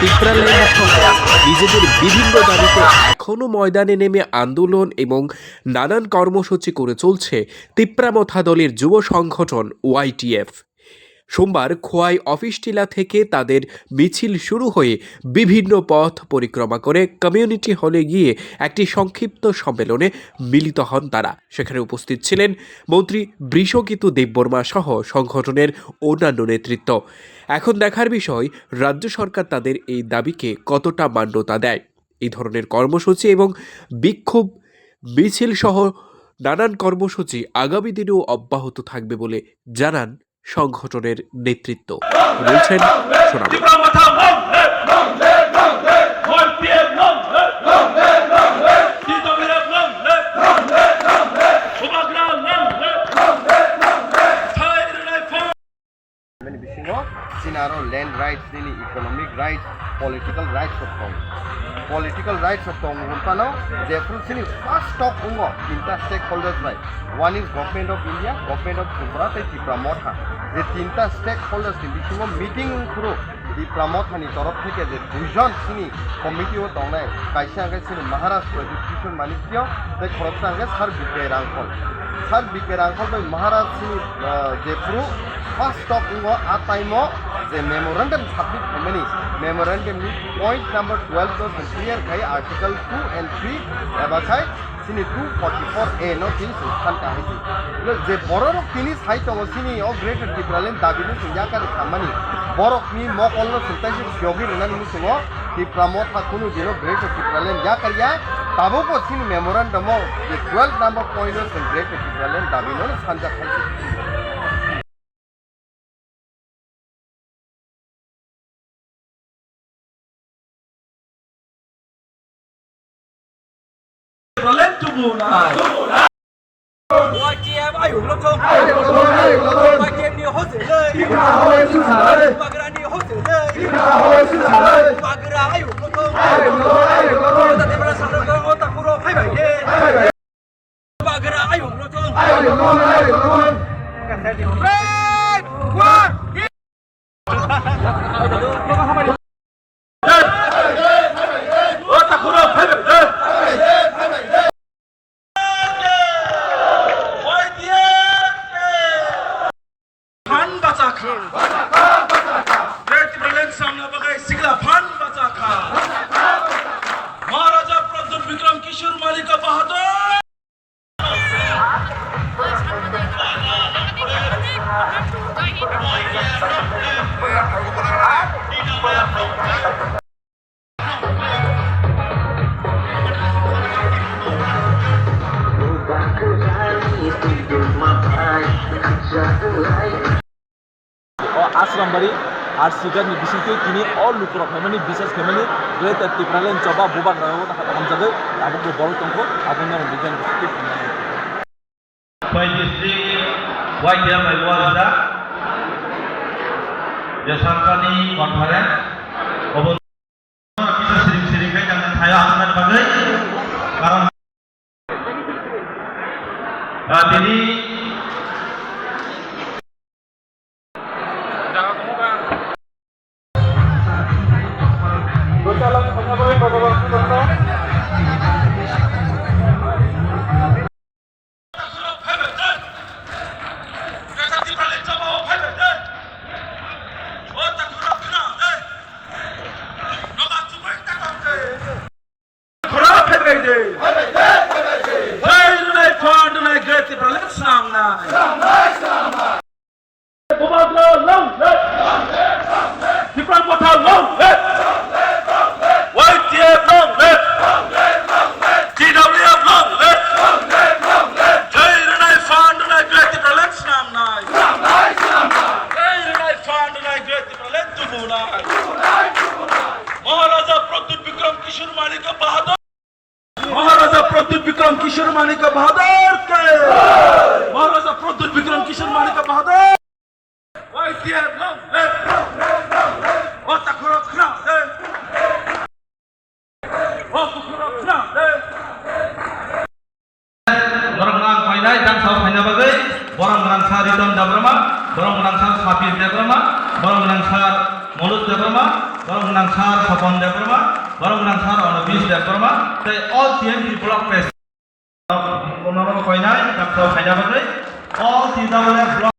পিঁপড়ালেন নিজেদের বিভিন্ন দাবিতে এখনো ময়দানে নেমে আন্দোলন এবং নানান কর্মসূচি করে চলছে তিপ্রামথা দলের যুব সংগঠন ওয়াইটিএফ। সোমবার খোয়াই অফিস টিলা থেকে তাদের মিছিল শুরু হয়ে বিভিন্ন পথ পরিক্রমা করে কমিউনিটি হলে গিয়ে একটি সংক্ষিপ্ত সম্মেলনে মিলিত হন তারা। সেখানে উপস্থিত ছিলেন মন্ত্রী বৃষকিতু দেববর্মা সহ সংগঠনের অন্যান্য নেতৃত্ব। এখন দেখার বিষয় রাজ্য সরকার তাদের এই দাবিকে কতটা মান্যতা দেয়। এই ধরনের কর্মসূচি এবং বিক্ষোভ মিছিল সহ নানান কর্মসূচি আগামী দিনেও অব্যাহত থাকবে বলে জানান সংগঠনের নেতৃত্ব। বলছেন শোনাবো। Sinaro land rights, ini economic rights, political rights of Tong. Political rights of Tong Umpano, therefore, sini first stop ungo, tinta stakeholders right. One is government of India, government of Tripura, Tipramotha. The tinta stakeholders in this meeting through the Pramotha ni torof theke the dujon sini committee o tongnai. Kaisa ange sini Maharashtra Education Ministry, the khoroksa ange Sir B.K. Rangkol. Sir B.K. Rangkol by Maharashtra sini therefore first stop ungo ataimo the memorandum submit many memorandum point number 12 to clear kai article 2 and 3 abakai sini 244a no tin sustan ka hisi je borok tini sai tongo sini o greater Tipralen dabinu sinja kar kamani borok ni mokolno sultai syogi renani musungo Tipramotha kunu dino greater Tipralen ja karya tabo ko sini memorandum o the 12 number point of greater Tipralen dabinu sanja khai YTF ayo lo thong YTF ni ho se le Bagra ni ho se le Bagra ayo lo thong ta te bala sar ko ta kuro phai bai ye Bagra ayo lo thong महाराजा प्रद्युत विक्रम किशोर मालिक बहादुर आश्रमबारी আর সিগারনি বিশেষকৈ তিনি all লুকুরক family বিশেষ family greater টিপ্রালেন চবা বুবাক রাও তা হামজাগে আবু বড় তংক আবুনা বিজ্ঞান কি by district YTM Alwada Jasangkani conference obon bisa sering-sering kai jangan saya akan bagai karon ini महाराजा प्रद्युत विक्रम किशोर मालिक बहादुर महाराजा प्रद्युत विक्रम किशोर मालिक बहादुर के महाराजा प्रद्युत विक्रम किशोर मालिक बहादुर YTF long live o takurok na o takurok na orang orang fainai dan saw fainai bagai orang orang sari dan dabrama borong nangsar Sapir Debrama, borong nangsar Mulut Debrama, borong nangsar Sapon Debrama, borong nangsar Onobis Debrama. They all TNT block press. Kono koinai, kapsau kaya bagre. All TWF block.